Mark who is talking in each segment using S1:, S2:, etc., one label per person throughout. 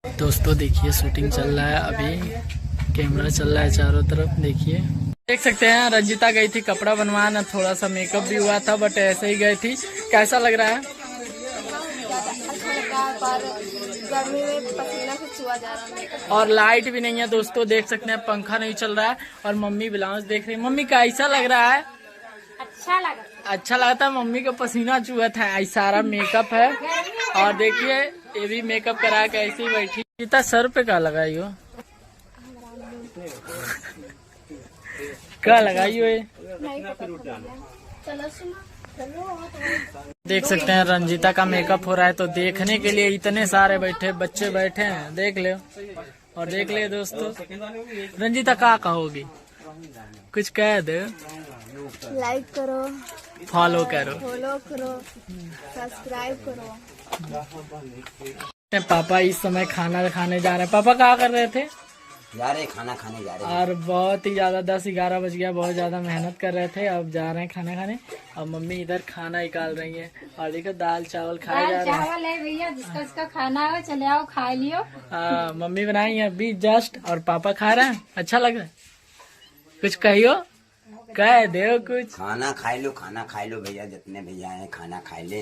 S1: दोस्तों देखिए शूटिंग चल रहा है, अभी कैमरा चल रहा है चारों तरफ। देखिए देख सकते हैं रंजिता गई थी कपड़ा बनवाना, थोड़ा सा मेकअप भी हुआ था बट ऐसे ही गई थी। कैसा लग रहा है?
S2: गर्मी में पसीना से छुआ जा रहा है
S1: और लाइट भी नहीं है दोस्तों, देख सकते हैं पंखा नहीं चल रहा है। और मम्मी ब्लाउज देख रही है। मम्मी कैसा लग रहा है? अच्छा लगता है। मम्मी का पसीना चुहा था, सारा मेकअप है। और देखिए ये भी मेकअप करा के ऐसे ही बैठी। इतना सर पे क्या लगाई हो? क्या लगाई हो? देख सकते हैं रंजिता का मेकअप हो रहा है, तो देखने के लिए इतने सारे बच्चे बैठे हैं। देख ले और देख ले दोस्तों। रंजिता क्या कहोगी? कुछ कह दे।
S2: लाइक करो,
S1: फॉलो करो,
S2: सब्सक्राइब करो।
S1: पापा इस समय खाना खाने जा रहे हैं। पापा क्या कर रहे थे?
S3: खाना खाने जा रहे हैं।
S1: और बहुत ही ज्यादा 10-11 बज गया, बहुत ज्यादा मेहनत कर रहे थे, अब जा रहे हैं खाना खाने। अब मम्मी इधर खाना निकाल रही है और देखो दाल चावल खाए जा रहे हैं।
S2: चावल है भैया, जिसका खाना है चले आओ खा लियो।
S1: मम्मी बनाई है अभी जस्ट और पापा खा रहे हैं। अच्छा लग रहा है? कुछ कहियो, कह दे कुछ।
S3: खाना खाई लो भैया, जितने भैया हैं खाना खाई ले।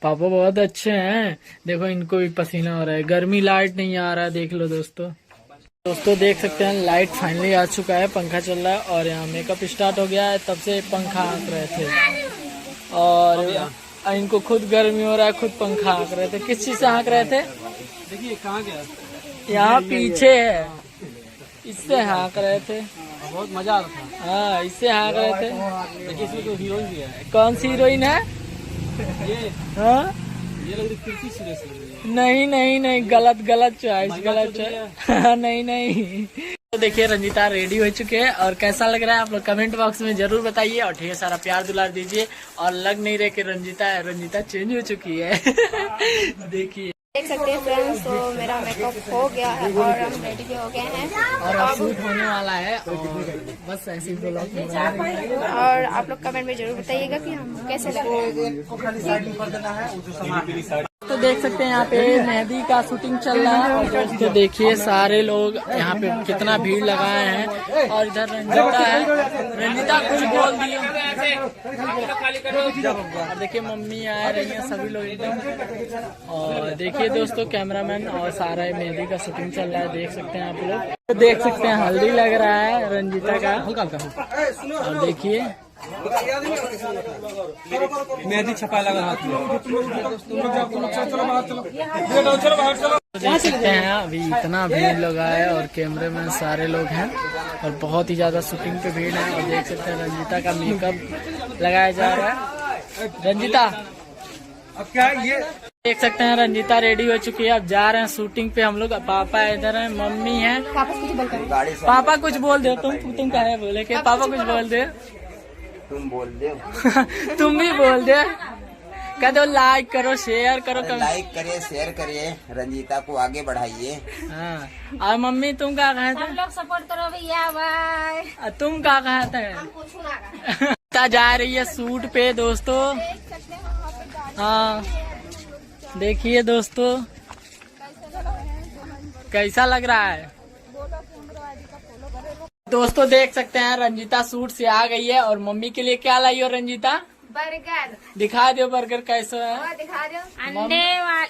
S1: पापा बहुत अच्छे हैं। देखो इनको भी पसीना हो रहा है, गर्मी लाइट नहीं आ रहा है। देख लो दोस्तों देख सकते हैं लाइट फाइनली आ चुका है, पंखा चल रहा है और यहाँ मेकअप स्टार्ट हो गया है। तब से पंखा हाँक रहे थे और इनको खुद गर्मी हो रहा है, खुद पंखा हाँक रहे थे। किस चीज से हाँक रहे थे?
S4: देखिए कहाँ गया,
S1: यहाँ पीछे है, इससे हाँक रहे थे।
S4: बहुत मजा आ रहा था।
S1: हाँ इससे हाँक रहे थे।
S4: देखिए इसमें तो हीरोइन भी है।
S1: कौन सी हीरोइन है?
S4: ये
S1: हाँ
S4: ये लग रही कृति सुरेश लग रही है।
S1: नहीं गलत चॉइस, गलत चॉइस। नहीं। तो देखिए रंजिता रेडी हो चुके हैं और कैसा लग रहा है आप लोग कमेंट बॉक्स में जरूर बताइए और ढेर सारा प्यार दुलार दीजिए। और लग नहीं रहे कि रंजिता चेंज हो चुकी है। देखिए
S2: देख सकते हैं फ्रेंड्स, तो मेरा मेकअप हो गया है और हम रेडी भी हो गए हैं
S1: और अब शूट होने वाला है और बस ऐसे ही ब्लॉग में।
S2: और आप लोग कमेंट में जरूर बताइएगा कि हम कैसे लग रहे हैं।
S1: तो देख सकते हैं यहाँ पे मेहंदी का शूटिंग चल रहा है और दोस्तों देखिए सारे लोग यहाँ पे कितना भीड़ लगाए हैं। और इधर रंजिता कुछ बोल दी और देखिए मम्मी आ रही है, सभी लोग एकदम। और देखिए दोस्तों कैमरामैन और सारा मेहंदी का शूटिंग चल रहा है, देख सकते हैं आप लोग। तो देख सकते हैं हल्दी लग रहा है रंजिता का, और देखिए
S4: मेहंदी छपा लगा हाथ में।
S1: देख सकते हैं अभी इतना भीड़ लगा है और कैमरे में सारे लोग हैं और बहुत ही ज्यादा शूटिंग पे भीड़ है। और देख सकते हैं रंजिता का मेकअप लगाया जा रहा है। रंजिता
S4: अब क्या ये
S1: देख सकते हैं रंजिता रेडी हो चुकी है, अब जा रहे हैं शूटिंग पे हम लोग। पापा इधर हैं, मम्मी है। पापा कुछ बोल दो, तुम क्या है बोले कि पापा कुछ बोल दे।
S3: तुम बोल दे।
S1: तुम भी बोल दे, कह दो लाइक करो, शेयर करो।
S3: लाइक करिए, शेयर करिए, रंजीता को आगे बढ़ाइए।
S1: हाँ और मम्मी तुम क्या कहते हैं?
S2: लोग सपोर्ट करो भैया, बाय।
S1: तुम क्या कहते हैं? जा रही है शूट पे दोस्तों। हाँ देखिए दोस्तों कैसा लग रहा है। दोस्तों देख सकते हैं रंजिता शूट से आ गई है और मम्मी के लिए क्या लाई हो रंजिता?
S2: बर्गर
S1: दिखा दो बर्गर कैसा है।
S2: दिखा दो।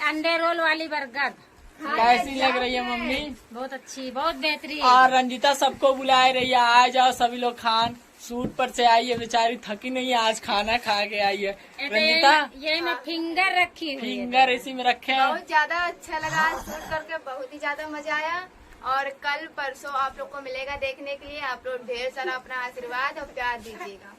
S5: अंडे रोल वाली बर्गर
S1: कैसी लग रही है मम्मी?
S5: बहुत अच्छी, बहुत बेहतरीन।
S1: और रंजिता सबको बुला रही है, आ जाओ सभी लोग खान। शूट पर से आई है बेचारी, थकी नहीं है, आज खाना खा के आई है। रंजिता
S5: ये मैं फिंगर रखी हुई है।
S1: फिंगर इसी में रखे हैं।
S2: बहुत ज्यादा अच्छा लगा शूट करके, बहुत ही ज्यादा मजा आया। और कल परसों आप लोग को मिलेगा देखने के लिए। आप लोग ढेर सारा अपना आशीर्वाद और प्यार दीजिएगा।